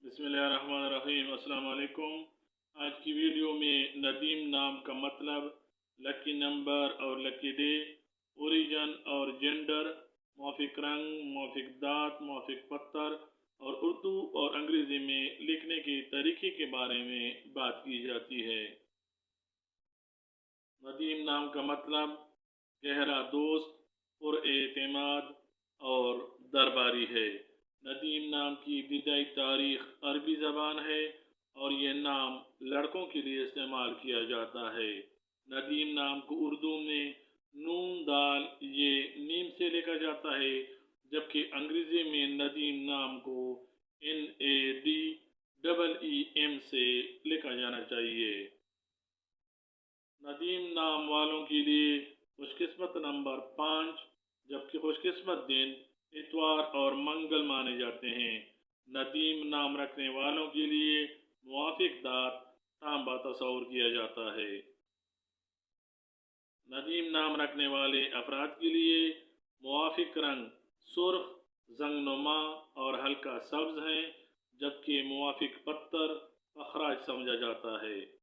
बिस्मिल्लाहिर्रहमानिर्रहीम। अस्सलाम वालेकुम। आज की वीडियो में नदीम नाम का मतलब, लकी नंबर और लकी डे, ओरिजन और जेंडर, मौफिक रंग, मौफिक दांत, मौफिक पत्थर और उर्दू और अंग्रेज़ी में लिखने के तरीके के बारे में बात की जाती है। नदीम नाम का मतलब गहरा दोस्त, पुरएतमाद और दरबारी है। नदीम नाम की इब्तिदाई तारीख अरबी ज़बान है और यह नाम लड़कों के लिए इस्तेमाल किया जाता है। नदीम नाम को उर्दू में नून दाल ये नीम से लिखा जाता है, जबकि अंग्रेज़ी में नदीम नाम को NADEEM से लिखा जाना चाहिए। नदीम नाम वालों के लिए खुशकिस्मत नंबर 5, जबकि खुशकिस्मत दिन इतवार और मंगल माने जाते हैं। नदीम नाम रखने वालों के लिए मुवाफिक दांत तांबा तस्वुर किया जाता है। नदीम नाम रखने वाले अफराद के लिए मुवाफिक रंग सुर्ख, जंगनुमा और हल्का सब्ज है, जबकि मुवाफिक पत्थर अखराज समझा जाता है।